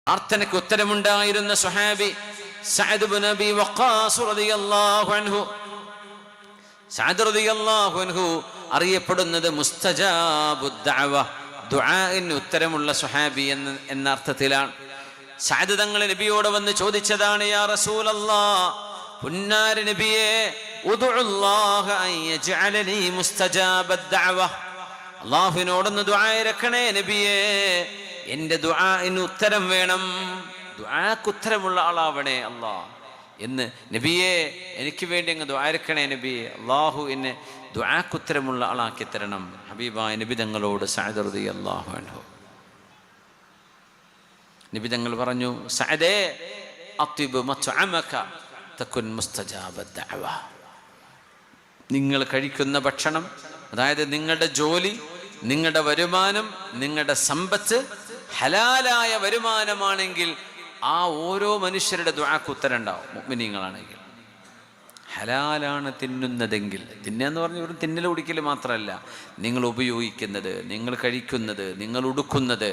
പ്രാർത്ഥനയ്ക്ക് ഉത്തരമുണ്ടായിരുന്ന സ്വഹാബി സഅദ് ഇബ്നു അബീ വഖാസ് റളിയല്ലാഹു അൻഹു. സഅദ് റളിയല്ലാഹു അൻഹു അറിയപ്പെടുന്നത് മുസ്തജാബുദ് ദഅവ, ദുആഇന് ഉത്തരമുള്ള സ്വഹാബി എന്ന അർത്ഥത്തിലാണ്. സഅദ് തങ്ങൾ നബിയോട് വന്ന് ചോദിച്ചതാണ്, യാ റസൂലല്ലാഹ്, പുന്നാര നബിയേ, ഉദ്ഉല്ലാഹ അൻ യജ്അലനി മുസ്തജാബദ് ദഅവ, അല്ലാഹുവിനോടൊന്ന് ദുആ ഇറക്കണേ നബിയേ, എൻ്റെ ദുആഇന് ഉത്തരം വേണം, ദുആക്ക് ഉത്തരമുള്ള ആളാവണേ അല്ലാഹ് എന്ന്. നബിയെ, എനിക്ക് വേണ്ടി അങ്ങ് ദുആ ഇറക്കണേ നബിയെ, അല്ലാഹു എന്നെ ദുആക്ക് ഉത്തരമുള്ള ആളാക്കി തരണം. ഹബീബായ നബി തങ്ങളോട് സഅദ് റളിയല്ലാഹു അൻഹു നബി തങ്ങൾ പറഞ്ഞു, സഅദേ, അത്യിബ് മത്അമക തകുൻ മുസ്തജാബദ് ദഅവ, നിങ്ങൾ കഴിക്കുന്ന ഭക്ഷണം, അതായത് നിങ്ങളുടെ ജോലി, നിങ്ങളുടെ വരുമാനം, നിങ്ങളുടെ സമ്പത്ത് ഹലാലായ വരുമാനമാണെങ്കിൽ ആ ഓരോ മനുഷ്യരുടെ ദുആക്ക് ഉത്തരം ഉണ്ടാവും. മുഅ്മിനീങ്ങളാണെങ്കിൽ ഹലാലാണ് തിന്നുന്നതെങ്കിൽ, തിന്നുകയെന്ന് പറഞ്ഞ വെറും തിന്നൽ കുടിക്കൽ മാത്രമല്ല, നിങ്ങൾ ഉപയോഗിക്കുന്നത്, നിങ്ങൾ കഴിക്കുന്നത്, നിങ്ങൾ ഉടുക്കുന്നത്,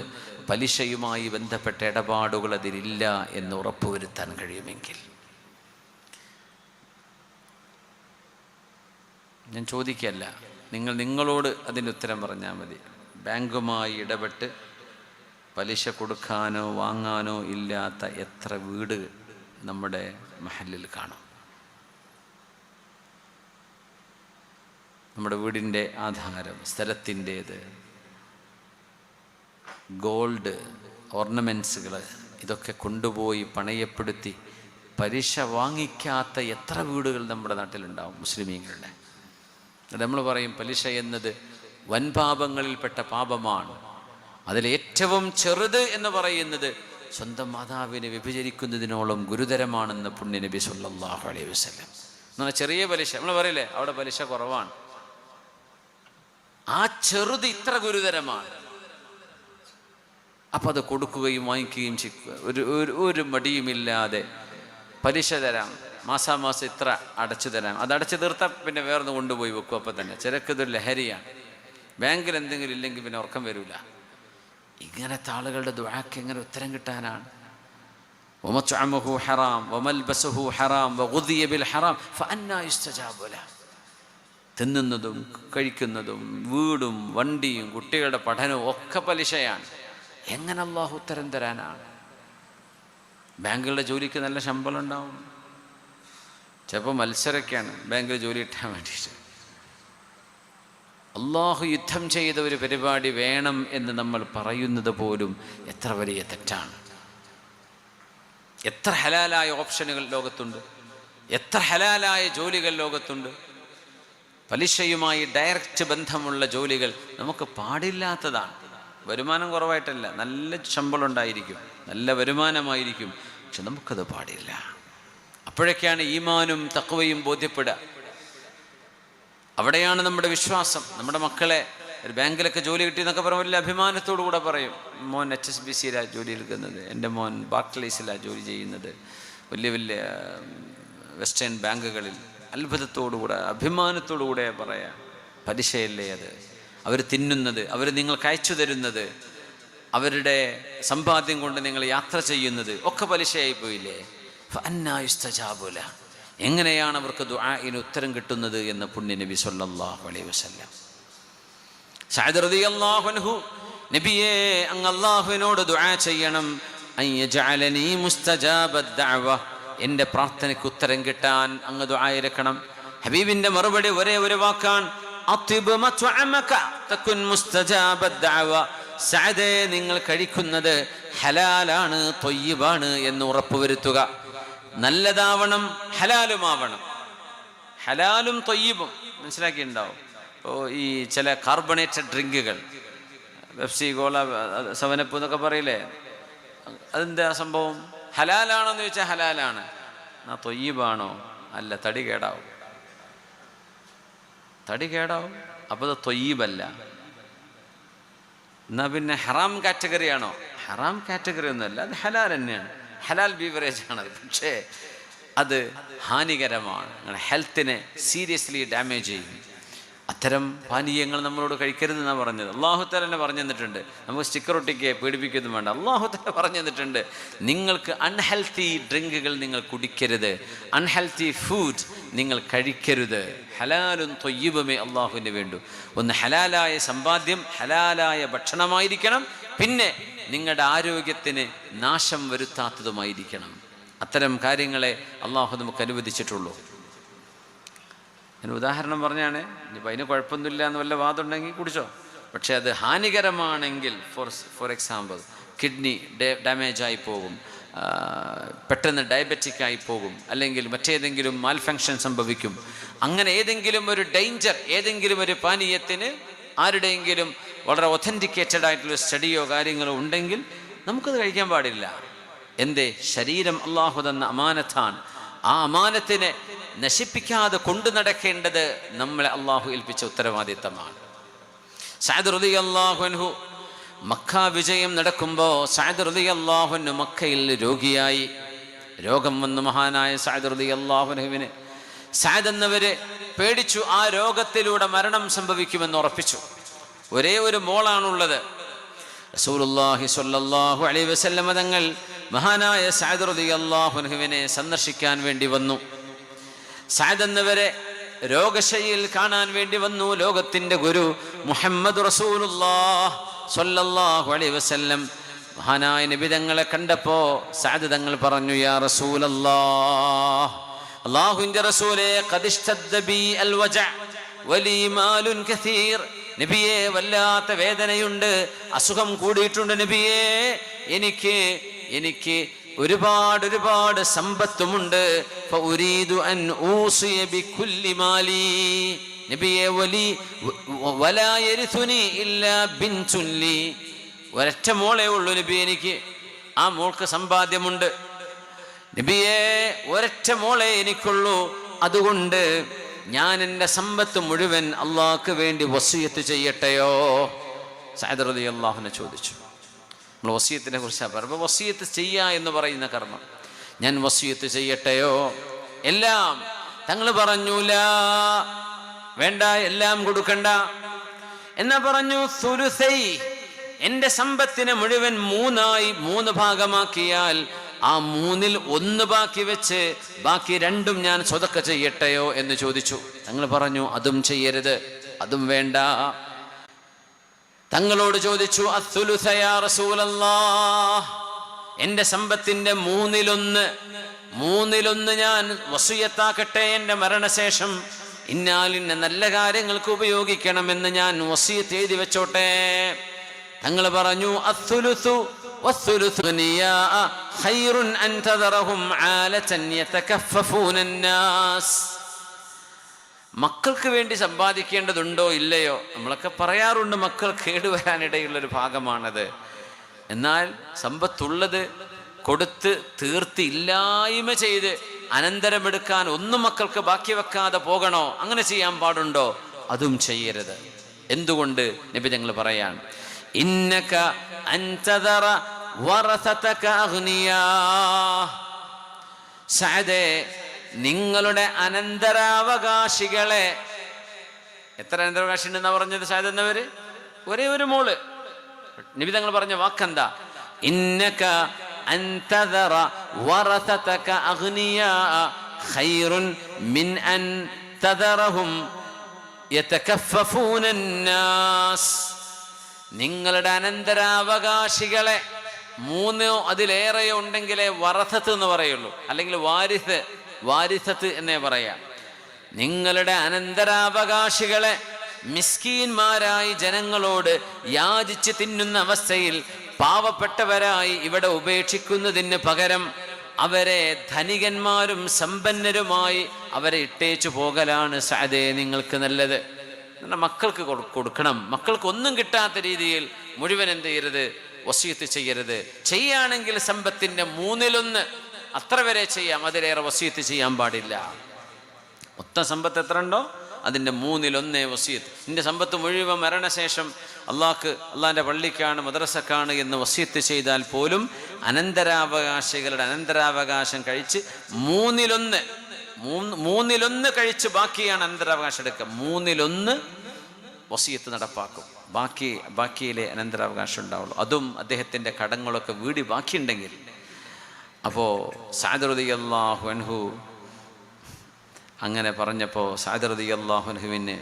പലിശയുമായി ബന്ധപ്പെട്ട ഇടപാടുകൾ അതിലില്ല എന്ന് ഉറപ്പുവരുത്താൻ കഴിയുമെങ്കിൽ. ഞാൻ ചോദിക്കല്ല, നിങ്ങളോട് അതിന് ഉത്തരം പറഞ്ഞാൽ മതി. ബാങ്കുമായി ഇടപെട്ട് പലിശ കൊടുക്കാനോ വാങ്ങാനോ ഇല്ലാത്ത എത്ര വീട് നമ്മുടെ മഹല്ലിൽ കാണും. നമ്മുടെ വീടിൻ്റെ ആധാരം, സ്ഥലത്തിൻ്റേത്, ഗോൾഡ് ഓർണമെൻറ്റ്സുകൾ, ഇതൊക്കെ കൊണ്ടുപോയി പണയപ്പെടുത്തി പലിശ വാങ്ങിക്കാത്ത എത്ര വീടുകൾ നമ്മുടെ നാട്ടിലുണ്ടാവും മുസ്ലിമീങ്ങളുടെ. നമ്മൾ പറയും പലിശ എന്നത് വൻപാപങ്ങളിൽപ്പെട്ട പാപമാണ്. അതിലേറ്റവും ചെറുത് എന്ന് പറയുന്നത് സ്വന്തം മാതാവിനെ വ്യഭിചരിക്കുന്നതിനോളം ഗുരുതരമാണെന്ന് പുണ്യ നബി സല്ലല്ലാഹു അലൈഹി വസല്ലം. എന്നാൽ ചെറിയ പലിശ നമ്മൾ പറയില്ലേ, അവിടെ പലിശ കുറവാണ്, ആ ചെറുത് ഇത്ര ഗുരുതരമാണ്. അപ്പം അത് കൊടുക്കുകയും വാങ്ങിക്കുകയും ഒരു മടിയുമില്ലാതെ പലിശ തരാം, മാസാമാസം ഇത്ര അടച്ചു തരാം, അത് അടച്ചു തീർത്താൽ പിന്നെ വേറൊന്ന് കൊണ്ടുപോയി വെക്കും. അപ്പം തന്നെ ചിലക്കിതൊരു ലഹരിയാണ്. ബാങ്കിൽ എന്തെങ്കിലും ഇല്ലെങ്കിൽ പിന്നെ ഉറക്കം വരില്ല. ഇങ്ങനത്തെ ആളുകളുടെ ദുആക്ക് എങ്ങനെ ഉത്തരം കിട്ടാനാണ്? വമത്അമുഹു ഹറാം വമൽബസുഹു ഹറാം വഗുദിയ ബിൽ ഹറാം ഫഅന്നാ യുസ്തജാബു ലഹു. തിന്നുന്നതും കഴിക്കുന്നതും വീടും വണ്ടിയും കുട്ടികളുടെ പഠനവും ഒക്കെ പലിശയാണ്. എങ്ങനെ അല്ലാഹു ഉത്തരം തരാനാണ്? ബാങ്കുകളുടെ ജോലിക്ക് നല്ല ശമ്പളം ഉണ്ടാവും, ചിലപ്പോൾ മത്സരമൊക്കെയാണ് ബാങ്കിൽ ജോലി കിട്ടാൻ വേണ്ടിയിട്ട്. അള്ളാഹു യുദ്ധം ചെയ്ത ഒരു പരിപാടി വേണം എന്ന് നമ്മൾ പറയുന്നത് പോലും എത്ര വലിയ തെറ്റാണ്. എത്ര ഹലാലായ ഓപ്ഷനുകൾ ലോകത്തുണ്ട്, എത്ര ഹലാലായ ജോലികൾ ലോകത്തുണ്ട്. പലിശയുമായി ഡയറക്റ്റ് ബന്ധമുള്ള ജോലികൾ നമുക്ക് പാടില്ലാത്തതാണ്. വരുമാനം കുറവായിട്ടല്ല, നല്ല ശമ്പളം ഉണ്ടായിരിക്കും, നല്ല വരുമാനമായിരിക്കും, പക്ഷെ നമുക്കത് പാടില്ല. അപ്പോഴൊക്കെയാണ് ഈമാനും തഖ്വയും ബോധ്യപ്പെടുക. അവിടെയാണ് നമ്മുടെ വിശ്വാസം. നമ്മുടെ മക്കളെ ഒരു ബാങ്കിലൊക്കെ ജോലി കിട്ടിയെന്നൊക്കെ പറയുമ്പോൾ വലിയ അഭിമാനത്തോടു കൂടെ പറയും, മോൻ HSBCയിലാണ് ജോലി എടുക്കുന്നത്, എൻ്റെ മോൻ ബാർക്ലേസിലാണ് ജോലി ചെയ്യുന്നത്, വലിയ വലിയ വെസ്റ്റേൺ ബാങ്കുകളിൽ. അത്ഭുതത്തോടുകൂടെ അഭിമാനത്തോടുകൂടെ പറയാം. പലിശയല്ലേ അത്? അവർ തിന്നുന്നത്, അവർ നിങ്ങൾക്ക് അയച്ചു തരുന്നത്, അവരുടെ സമ്പാദ്യം കൊണ്ട് നിങ്ങൾ യാത്ര ചെയ്യുന്നത് ഒക്കെ പലിശയായി പോയില്ലേ? ഫഅന്നാ യുസ്തജാബു ലഹു. എങ്ങനെയാണ് അവർക്ക് ദുആഇന് ഉത്തരം കിട്ടുന്നത് എന്ന് പുണ്യ നബി സല്ലല്ലാഹു അലൈഹി വസല്ലം. സഅദ് റളിയല്ലാഹു അൻഹു, നബിയേ, അങ്ങ് അല്ലാഹുവിനോട് ദുആ ചെയ്യണം, അൻ യജഅലനി മുസ്തജാബദ് ദഅവ, എൻ്റെ പ്രാർത്ഥനയ്ക്ക് ഉത്തരം കിട്ടാൻ അങ്ങ് ദുആ ഇറക്കണം. ഹബീബിൻ്റെ മറുപടി ഒരേ ഒരു വാക്കാണ്, അത്യിബ് മത്അമക തകുൻ മുസ്തജാബദ് ദഅവ. സഅദേ, നിങ്ങൾ കഴിക്കുന്നത് ഹലാലാണ്, ത്വയ്യിബാണ് എന്ന് ഉറപ്പുവരുത്തുക. നല്ലതാവണം, ഹലാലുമാവണം. ഹലാലും ത്വയ്യിബും മനസ്സിലാക്കിയിട്ടുണ്ടാവും. ഇപ്പോൾ ഈ ചില കാർബണേറ്റഡ് ഡ്രിങ്കുകൾ, പെപ്സി, കോള, സെവനപ്പ് എന്നൊക്കെ പറയില്ലേ, അതെന്താ സംഭവം? ഹലാലാണെന്ന് ചോദിച്ചാൽ ഹലാലാണ്, എന്നാൽ ത്വയ്യിബാണോ? അല്ല, തടി കേടാവും, തടി കേടാവും. അപ്പോൾ അത് ത്വയ്യിബല്ല. എന്നാൽ പിന്നെ ഹറാം കാറ്റഗറിയാണോ? ഹറാം കാറ്റഗറി ഒന്നുമല്ല, അത് ഹലാൽ തന്നെയാണ്, ഹലാൽ ബീവറേജ് ആണത്. പക്ഷേ അത് ഹാനികരമാണ്, നിങ്ങളുടെ ഹെൽത്തിനെ സീരിയസ്ലി ഡാമേജ് ചെയ്യും. അത്തരം പാനീയങ്ങൾ നമ്മളോട് കഴിക്കരുതെന്നാണ് പറഞ്ഞത്. അള്ളാഹു തആല തന്നെ പറഞ്ഞു തന്നിട്ടുണ്ട്. നമുക്ക് സ്റ്റിക്കർ ഒട്ടിക്ക് പേടിപ്പിക്കൊന്നും വേണ്ട. അള്ളാഹു തആല പറഞ്ഞു തന്നിട്ടുണ്ട്, നിങ്ങൾക്ക് അൺഹെൽത്തി ഡ്രിങ്കുകൾ നിങ്ങൾ കുടിക്കരുത്, അൺഹെൽത്തി ഫുഡ് നിങ്ങൾ കഴിക്കരുത്. ഹലാലും ത്വയ്യിബുമേ അള്ളാഹുവിന് വേണ്ടു. ഒന്ന് ഹലാലായ സമ്പാദ്യം, ഹലാലായ ഭക്ഷണമായിരിക്കണം. പിന്നെ നിങ്ങളുടെ ആരോഗ്യത്തിന് നാശം വരുത്താത്തതുമായിരിക്കണം. അത്തരം കാര്യങ്ങളെ അള്ളാഹു നമുക്ക് അനുവദിച്ചിട്ടുള്ളൂ. ഞാൻ ഉദാഹരണം പറഞ്ഞാണ്. ഇനിയിപ്പോൾ അതിന് കുഴപ്പമൊന്നുമില്ല എന്ന് വല്ല വാദമുണ്ടെങ്കിൽ കുടിച്ചോ. പക്ഷേ അത് ഹാനികരമാണെങ്കിൽ, ഫോർ എക്സാമ്പിൾ കിഡ്നി ഡാമേജായി പോകും, പെട്ടെന്ന് ഡയബറ്റിക്കായി പോകും, അല്ലെങ്കിൽ മറ്റേതെങ്കിലും മാൽഫങ്ഷൻ സംഭവിക്കും. അങ്ങനെ ഏതെങ്കിലും ഒരു ഡേഞ്ചർ, ഏതെങ്കിലും ഒരു പാനീയത്തിന് ആരുടെയെങ്കിലും വളരെ ഒഥൻറ്റിക്കേറ്റഡ് ആയിട്ടുള്ള സ്റ്റഡിയോ കാര്യങ്ങളോ ഉണ്ടെങ്കിൽ നമുക്കത് കഴിക്കാൻ പാടില്ല. എന്തേ? ശരീരം അള്ളാഹു തന്ന അമാനത്താണ്. ആ അമാനത്തിനെ നശിപ്പിക്കാതെ കൊണ്ടു നടക്കേണ്ടത് നമ്മളെ അള്ളാഹു ഏൽപ്പിച്ച ഉത്തരവാദിത്തമാണ്. സഅദ് റളിയല്ലാഹു അൻഹു മക്ക വിജയം നടക്കുമ്പോൾ സഅദ് റളിയല്ലാഹു അൻഹു മക്കയിൽ രോഗിയായി. രോഗം വന്നു മഹാനായ സഅദ് റളിയല്ലാഹു അൻഹുവിന്. സഅദ് എന്നവര് പേടിച്ചു, ആ രോഗത്തിലൂടെ മരണം സംഭവിക്കുമെന്ന് ഉറപ്പിച്ചു. ഒരേ ഒരു മോളാണുള്ളത്. റസൂലുള്ളാഹി സ്വല്ലല്ലാഹു അലൈഹി വസല്ലം തങ്ങൾ മഹാനായ സഅദ് റളിയല്ലാഹു അൻഹുവിനെ സന്ദർശിക്കാൻ വേണ്ടി വന്നു. സഅദ് എന്നവരെ രോഗശയ്യയിൽ കാണാൻ വേണ്ടി വന്നു. ലോകത്തിന്റെ ഗുരു മുഹമ്മദ് റസൂലുള്ളാഹി സ്വല്ലല്ലാഹു അലൈഹി വസല്ലം മഹാനായ നബി തങ്ങളെ കണ്ടപ്പോ സഅദ് തങ്ങൾ പറഞ്ഞു, യാ റസൂലല്ലാഹ്, അല്ലാഹുവിന്റെ റസൂലേ, ഖദിഷ്തദ്ദ ബി അൽ വജഅ വലി മാലുൻ കസീർ. നബിയെ, വല്ലാത്ത വേദനയുണ്ട്, അസുഖം കൂടിയിട്ടുണ്ട് നബിയെ. എനിക്ക് ഒരുപാട് സമ്പത്തുമുണ്ട്. ഫഉരീദു അൻ ഊസിയ ബികുല്ലി മാലി. നബിയെ, വലാ യരിസുനി ഇല്ലാ ബിൻതുൻ ലി. ഒരൊറ്റ മോളേ ഉള്ളൂ നബി എനിക്ക്. ആ മോൾക്ക് സമ്പാദ്യമുണ്ട്. നബിയെ, ഒരൊറ്റ മോളെ എനിക്കുള്ളൂ. അതുകൊണ്ട് ഞാൻ എൻ്റെ സമ്പത്ത് മുഴുവൻ അള്ളാഹ്ക്ക് വേണ്ടി വസിയത്ത് ചെയ്യട്ടെയോ? സഅദ് റളിയല്ലാഹു അൻഹു ചോദിച്ചു. നമ്മൾ വസിയത്തിനെ കുറിച്ചാണ് പറയുമ്പോൾ, വസിയത്ത് ചെയ്യുക എന്ന് പറയുന്ന കർമ്മം, ഞാൻ വസിയത്ത് ചെയ്യട്ടെയോ? എല്ലാം തങ്ങൾ പറഞ്ഞു, ലാ, വേണ്ട, എല്ലാം കൊടുക്കണ്ട. എന്നാ പറഞ്ഞു, സുലുസൈ, എൻ്റെ സമ്പത്തിനെ മുഴുവൻ മൂന്ന് ഭാഗമാക്കിയാൽ ആ 3-ൽ 1 ബാക്കി വെച്ച് ബാക്കി 2ഉം ഞാൻ സ്വതക്ക ചെയ്യട്ടെയോ എന്ന് ചോദിച്ചു. തങ്ങൾ പറഞ്ഞു, അതും ചെയ്യരുത്, അതും വേണ്ട. തങ്ങളോട് ചോദിച്ചു, അസ്സുലുസ യാ റസൂലല്ലാഹ്, എൻ്റെ സമ്പത്തിന്റെ 3-ൽ 1 ഞാൻ വസിയത്താക്കട്ടെ. എൻ്റെ മരണശേഷം ഇന്നാലിന്ന നല്ല കാര്യങ്ങൾക്ക് ഉപയോഗിക്കണമെന്ന് ഞാൻ വസിയത്ത് എഴുതി വെച്ചോട്ടെ. തങ്ങൾ പറഞ്ഞു, അസ്സുലുസു വസ്സുലുസു നിയാഅ ഖൈറുൻ അൻ തദറഹും ആലതൻ യതകഫഫൂന الناس. മക്കൾക്ക് വേണ്ടി സമ്പാദിക്കേണ്ടതുണ്ടോ ഇല്ലയോ? നമ്മളൊക്കെ പറയാറുണ്ട്, മക്കൾ കേടുവരാനിടയുള്ളൊരു ഭാഗമാണത്. എന്നാൽ സമ്പത്തുള്ളത് കൊടുത്ത് തീർത്ത് ഇല്ലായ്മ ചെയ്ത് അനന്തരമെടുക്കാൻ ഒന്നും മക്കൾക്ക് ബാക്കി വെക്കാതെ പോകണോ? അങ്ങനെ ചെയ്യാൻ പാടുണ്ടോ? അതും ചെയ്യരുത്. എന്തുകൊണ്ട്? നബി തങ്ങൾ പറയാൻ, ഇന്നക അൻതദറ വറസതക അഗ്നിയാ. സഅദേ, നിങ്ങളുടെ അനന്തരാവകാശികളെ, എത്ര അനന്തരാവകാശി ഉണ്ടെന്നാ പറഞ്ഞത് സഅദ് എന്നവര്? ഒരേ ഒരു മോള്. നബി തങ്ങൾ പറഞ്ഞ വാക്കെന്താ? ഇന്നക അൻതദറ വറസതക അഗ്നിയാ ഖൈറുൻ മിൻ അൻ തദറഹും യതകഫഫൂന الناس. നിങ്ങളുടെ അനന്തരാവകാശികളെ 3 അതിലേറെ ഉണ്ടെങ്കിലേ വറസത്ത് എന്ന് പറയുള്ളൂ, അല്ലെങ്കിൽ വാരിസത്ത് എന്നേ പറയാം. നിങ്ങളുടെ അനന്തരാവകാശികളെ മിസ്കീന്മാരായി ജനങ്ങളോട് യാചിച്ച് തിന്നുന്ന അവസ്ഥയിൽ പാവപ്പെട്ടവരായി ഇവിടെ ഉപേക്ഷിക്കുന്നതിന് പകരം അവരെ ധനികന്മാരും സമ്പന്നരുമായി അവരെ ഇട്ടേച്ചു പോകലാണ് സഅദേ നിങ്ങൾക്ക് നല്ലത്. മക്കൾക്ക് കൊടുക്കണം. മക്കൾക്ക് ഒന്നും കിട്ടാത്ത രീതിയിൽ മുഴുവൻ എന്ത് ചെയ്യരുത്? വസിയത്ത് ചെയ്യരുത്. ചെയ്യുകയാണെങ്കിൽ സമ്പത്തിന്റെ 3-ൽ 1 അത്ര വരെ ചെയ്യാം, അതിലേറെ വസിയത്ത് ചെയ്യാൻ പാടില്ല. മൊത്തം സമ്പത്ത് എത്ര ഉണ്ടോ അതിൻ്റെ 3-ൽ 1 വസിയത്ത്. നിന്റെ സമ്പത്ത് മുഴുവൻ മരണശേഷം അള്ളാഹിൻ്റെ പള്ളിക്കാണ്, മദ്രസക്കാണ് എന്ന് വസിയത്ത് ചെയ്താൽ പോലും അനന്തരാവകാശികളുടെ അനന്തരാവകാശം കഴിച്ച് 3-ൽ 1 മൂന്നിലൊന്ന് കഴിച്ച് ബാക്കിയാണ് അനന്തരാവകാശം എടുക്കുക. മൂന്നിലൊന്ന് വസിയത്ത് നടപ്പാക്കും, ബാക്കിയിലെ അനന്തരാവകാശം ഉണ്ടാവുള്ളൂ. അതും അദ്ദേഹത്തിൻ്റെ കടങ്ങളൊക്കെ വീടി ബാക്കിയുണ്ടെങ്കിൽ. അപ്പോൾ സഅദ് റളിയല്ലാഹു അൻഹു അങ്ങനെ പറഞ്ഞപ്പോൾ സഅദ് റളിയല്ലാഹു അൻഹുവിന്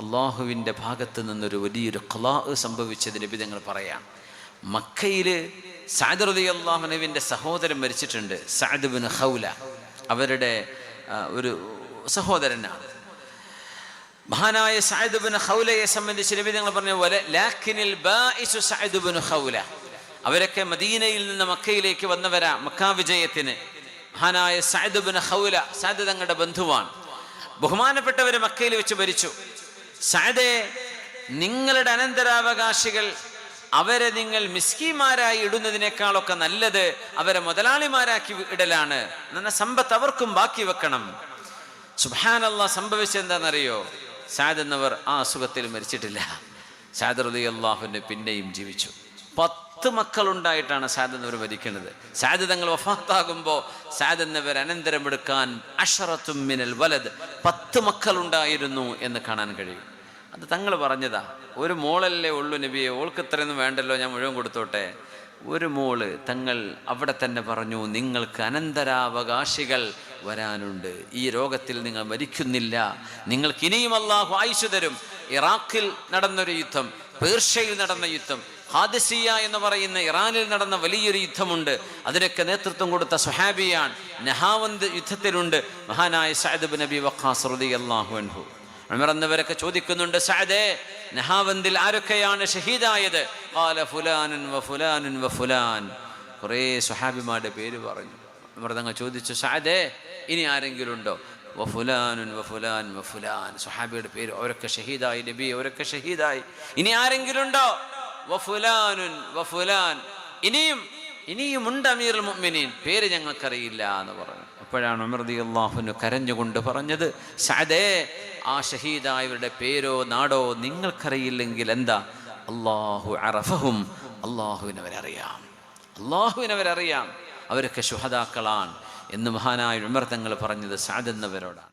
അള്ളാഹുവിൻ്റെ ഭാഗത്ത് നിന്നൊരു വലിയൊരു ഖലാ സംഭവിച്ചത് നബി തങ്ങൾ പറയാം. മക്കയിൽ സഅദ് റളിയല്ലാഹു അൻഹുവിൻ്റെ സഹോദരൻ മരിച്ചിട്ടുണ്ട്. സഅദ് ബിൻ ഖൗല അവരുടെ ഒരു സഹോദരനാണ്. മഹാനായ സഅദ് ബിൻ ഖൗലയെ സംബന്ധിച്ച് നബി തങ്ങൾ പറഞ്ഞു, ലാകിനിൽ ബാഇസു സഅദ് ബിൻ ഖൗല. അവരൊക്കെ മദീനയിൽ നിന്ന് മക്കയിലേക്ക് വന്നവരാ മക്കാ വിജയത്തിന്. മഹാനായ സഅദ് ബിൻ ഖൗല, സഅദ് തങ്ങളുടെ ബന്ധുവാണ്. ബഹുമാനപ്പെട്ടവർ മക്കയിൽ വെച്ച് ഭരിച്ചു. സഅദേ, നിങ്ങളുടെ അനന്തരാവകാശികൾ അവരെ നിങ്ങൾ മിസ്കീന്മാരായി ഇടുന്നതിനേക്കാളൊക്കെ നല്ലത് അവരെ മുതലാളിമാരാക്കി ഇടലാണ്. എന്ന സമ്പത്ത് അവർക്കും ബാക്കി വെക്കണം. സുബ്ഹാനല്ലാഹ്, സംഭവിച്ചെന്താണെന്നറിയോ? സഅദ് എന്നവർ ആ അസുഖത്തിൽ മരിച്ചിട്ടില്ല. സഅദ് റളിയല്ലാഹു അൻഹു പിന്നെയും ജീവിച്ചു. 10 മക്കളുണ്ടായിട്ടാണ് സഅദ് എന്നവർ മരിക്കുന്നത്. സഅദ് തങ്ങൾ വഫാത്താകുമ്പോൾ സഅദ് എന്നവർ അനന്തരമെടുക്കാൻ അശറത്തും മിനൽ വലദ് 10 മക്കളുണ്ടായിരുന്നു എന്ന് കാണാൻ കഴിയും. അത് തങ്ങൾ പറഞ്ഞതാ. ഒരു മോളല്ലേ ഉള്ളൂ നബിയെ, ഓൾക്ക് ഇത്രയൊന്നും വേണ്ടല്ലോ, ഞാൻ മുഴുവൻ കൊടുത്തോട്ടെ. ഒരു മോള്. തങ്ങൾ അവിടെ തന്നെ പറഞ്ഞു, നിങ്ങൾക്ക് അനന്തരാവകാശികൾ വരാനുണ്ട്. ഈ രോഗത്തിൽ നിങ്ങൾ മരിക്കുന്നില്ല, നിങ്ങൾക്ക് ഇനിയും അല്ലാഹു ആയുസ്സ് തരും. ഇറാഖിൽ നടന്നൊരു യുദ്ധം, പേർഷ്യയിൽ നടന്ന യുദ്ധം, ഖാദിസിയ എന്ന് പറയുന്ന ഇറാനിൽ നടന്ന വലിയൊരു യുദ്ധമുണ്ട്. അതിനൊക്കെ നേതൃത്വം കൊടുത്ത സ്വഹാബിയാണ്. നഹാവന്ത് യുദ്ധത്തിലുണ്ട് മഹാനായ സഅദ് ബിൻ അബി വഖാസ് റളിയല്ലാഹു അൻഹു. ഉമർ എന്നവരൊക്കെ ചോദിക്കുന്നുണ്ട്, സഅദേ, നഹാവന്തിൽ ആരൊക്കെയാണ് ഷഹീദായത്? ഖാല ഫുലാനുൻ വ ഫുലാനുൻ വ ഫുലാൻ. കുറേ സ്വഹാബിമാരുടെ പേര് പറഞ്ഞു. ഉമർ തങ്ങൾ ചോദിച്ചു, സഅദേ, ഇനി ആരെങ്കിലും ഉണ്ടോ? വ ഫുലാനുൻ വ ഫുലാൻ വ ഫുലാൻ. സ്വഹാബിയുടെ പേര്, അവരൊക്കെ ഷഹീദായി നബി, അവരൊക്കെ ഷഹീദായി. ഇനി ആരെങ്കിലും ഉണ്ടോ? വ ഫുലാനുൻ വ ഫുലാൻ. ഇനിയും ഉണ്ട് അമീറുൽ മുഅ്മിനീൻ, പേര് ഞങ്ങൾക്കറിയില്ല എന്ന് പറഞ്ഞു. അപ്പോഴാണ് ഉമർ റളിയല്ലാഹു അൻഹു കരഞ്ഞുകൊണ്ട് പറഞ്ഞത്, സഅദേ, ആ ഷഹീദായവരുടെ പേരോ നാടോ നിങ്ങൾക്കറിയില്ലെങ്കിൽ എന്താ? അല്ലാഹു അറഫഹും, അല്ലാഹുവിനവരറിയാം, അവരൊക്കെ ശുഹദാക്കളാണ് എന്ന് മഹാനായ ഉമർ തങ്ങൾ പറഞ്ഞത് സഅദ് എന്നവരോടാണ്.